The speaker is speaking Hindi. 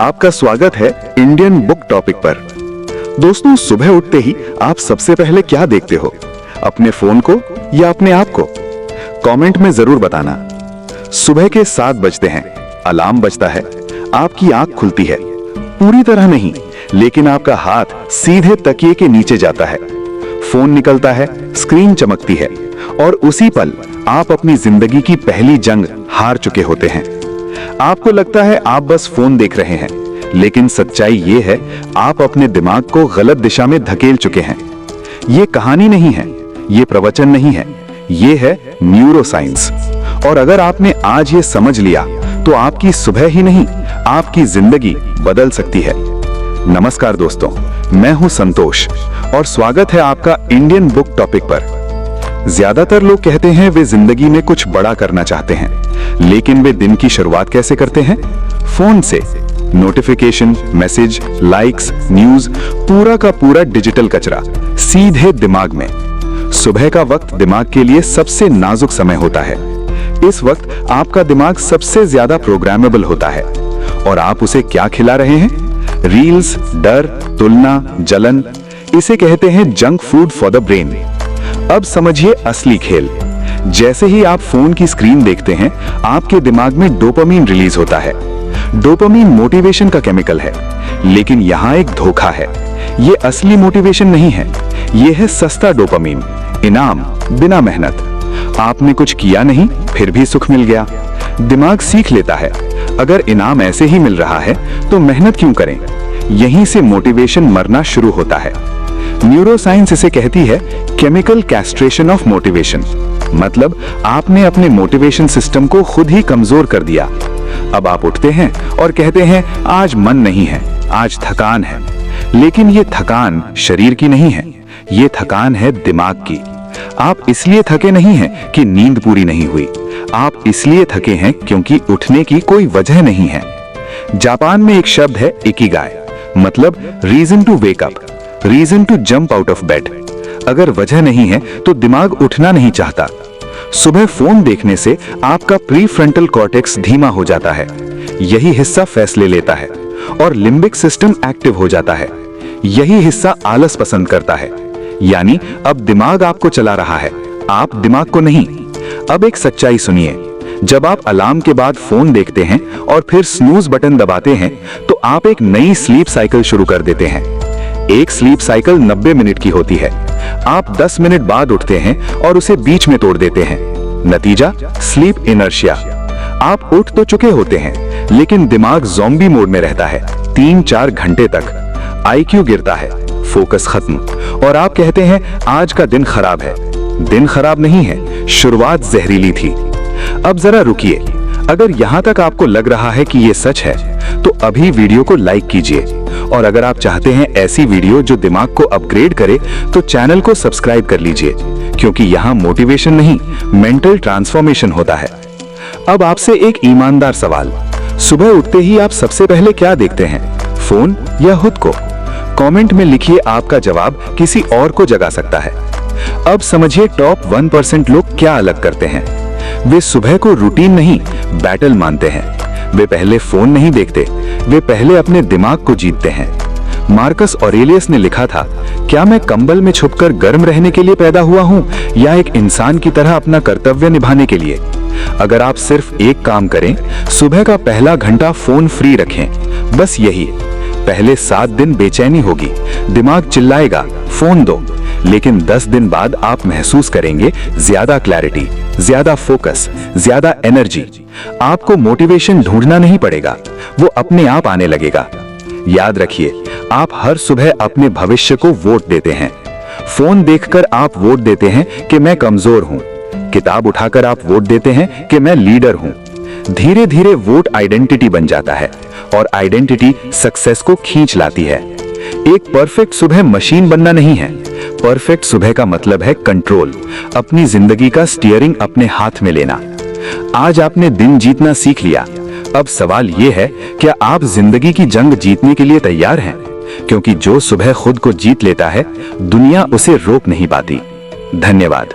आपका स्वागत है इंडियन बुक टॉपिक पर। दोस्तों, सुबह उठते ही आप सबसे पहले क्या देखते हो? अपने फोन को या अपने आप को? कमेंट में जरूर बताना। सुबह के 7 बजते हैं, अलार्म बजता है, आपकी आंख खुलती है। पूरी तरह नहीं, लेकिन आपका हाथ सीधे तकिए के नीचे जाता है। फोन निकलता है, स्क्रीन चमकती है और उसी पल आप अपनी जिंदगी की पहली जंग हार चुके होते हैं। आपको लगता है आप बस फोन देख रहे हैं, लेकिन सच्चाई ये है आप अपने दिमाग को गलत दिशा में धकेल चुके हैं। ये कहानी नहीं है, ये प्रवचन नहीं है, ये है न्यूरोसाइंस। और अगर आपने आज ये समझ लिया तो आपकी सुबह ही नहीं, आपकी जिंदगी बदल सकती है। नमस्कार दोस्तों, मैं हूं संतोष और स्वागत है आपका इंडियन बुक टॉपिक पर। ज्यादातर लोग कहते हैं वे जिंदगी में कुछ बड़ा करना चाहते हैं, लेकिन वे दिन की शुरुआत कैसे करते हैं? फोन से। नोटिफिकेशन, मैसेज, लाइक्स, न्यूज, पूरा का पूरा डिजिटल कचरा सीधे दिमाग में। सुबह का वक्त दिमाग के लिए सबसे नाजुक समय होता है। इस वक्त आपका दिमाग सबसे ज्यादा प्रोग्रामेबल होता है और आप उसे क्या खिला रहे हैं? रील्स, डर, तुलना, जलन। इसे कहते हैं junk food for the brain. अब समझिए असली खेल। जैसे ही आप फोन की स्क्रीन देखते हैं, आपके दिमाग में डोपामीन रिलीज होता है। डोपामीन मोटिवेशन का केमिकल है, लेकिन यहाँ एक धोखा है। ये असली मोटिवेशन नहीं है, ये है सस्ता डोपामीन, इनाम बिना मेहनत। आपने कुछ किया नहीं, फिर भी सुख मिल गया। दिमाग सीख लेता है, अगर इनाम ऐसे ही मिल रहा है तो मेहनत क्यों करें? यहीं से मोटिवेशन मरना शुरू होता है। न्यूरोसाइंस इसे कहती है केमिकल कैस्ट्रेशन ऑफ मोटिवेशन। मतलब आपने अपने मोटिवेशन सिस्टम को खुद ही कमजोर कर दिया। अब आप उठते हैं और कहते हैं आज मन नहीं है, आज थकान है। लेकिन ये थकान शरीर की नहीं है, ये थकान है दिमाग की। आप इसलिए थके नहीं हैं कि नींद पूरी नहीं हुई, आप इसलिए थके हैं क्योंकि उठने की कोई वजह नहीं है। जापान में एक शब्द है इकिगाई, मतलब reason to wake up, reason to jump out of bed. अगर वजह नहीं है तो दिमाग उठना नहीं चाहता। सुबह फोन देखने से आपका प्रीफ्रंटल कॉर्टेक्स धीमा हो जाता है, यही हिस्सा फैसले लेता है, और लिम्बिक सिस्टम एक्टिव हो जाता है, यही हिस्सा आलस पसंद करता है। यानी अब दिमाग आपको चला रहा है, आप दिमाग को नहीं। अब एक सच्चाई सुनिए, जब आप अलार्म के बाद फोन देखते हैं और फिर स्नूज बटन दबाते हैं तो आप एक नई स्लीप साइकिल शुरू कर देते हैं। एक स्लीप साइकिल 90 मिनट की होती है। आप 10 मिनट बाद उठते हैं और उसे बीच में तोड़ देते हैं। नतीजा, स्लीप इनर्शिया। आप उठ तो चुके होते हैं, लेकिन दिमाग ज़ॉम्बी मोड में रहता है 3-4 घंटे तक। आईक्यू गिरता है, फोकस खत्म, और आप कहते हैं आज का दिन खराब है। दिन खराब नहीं है, शुरुआत जहरीली थी। अब जरा रुकिए, अगर यहां तक आपको लग रहा है कि ये सच है तो अभी वीडियो को लाइक कीजिए, और अगर आप चाहते हैं ऐसी वीडियो जो दिमाग को अपग्रेड करे तो चैनल को सब्सक्राइब कर लीजिए, क्योंकि यहाँ मोटिवेशन नहीं, मेंटल ट्रांसफॉर्मेशन होता है। अब आपसे एक ईमानदार सवाल, सुबह उठते ही आप सबसे पहले क्या देखते हैं? फोन या खुद को? कमेंट में लिखिए, आपका जवाब किसी और को जगा सकता है। अब समझिए टॉप 1% लोग क्या अलग करते हैं। वे सुबह को रूटीन नहीं, बैटल मानते हैं। वे पहले फोन नहीं देखते, वे पहले अपने दिमाग को जीतते हैं। मार्कस ऑरेलियस ने लिखा था, क्या मैं कंबल में छुपकर गर्म रहने के लिए पैदा हुआ हूं या एक इंसान की तरह अपना कर्तव्य निभाने के लिए? अगर आप सिर्फ एक काम करें, सुबह का पहला घंटा फोन फ्री रखें, बस यही। पहले 7 दिन बेचैनी होगी, दिमाग चिल्लाएगा फोन दो, लेकिन 10 दिन बाद आप महसूस करेंगे ज्यादा क्लैरिटी, ज्यादा फोकस, ज्यादा एनर्जी। आपको मोटिवेशन ढूंढना नहीं पड़ेगा, वो अपने आप आने लगेगा। याद रखिए, आप हर सुबह अपने भविष्य को वोट देते हैं। फोन देखकर आप वोट देते हैं कि मैं कमजोर हूं, किताब उठाकर आप वोट देते हैं कि मैं लीडर हूं। धीरे धीरे वोट आइडेंटिटी बन जाता है, और आइडेंटिटी सक्सेस को खींच लाती है। एक परफेक्ट सुबह मशीन बनना नहीं है, परफेक्ट सुबह का मतलब है कंट्रोल, अपनी जिंदगी का स्टीयरिंग अपने हाथ में लेना। आज आपने दिन जीतना सीख लिया। अब सवाल यह है, क्या आप जिंदगी की जंग जीतने के लिए तैयार हैं? क्योंकि जो सुबह खुद को जीत लेता है, दुनिया उसे रोक नहीं पाती। धन्यवाद।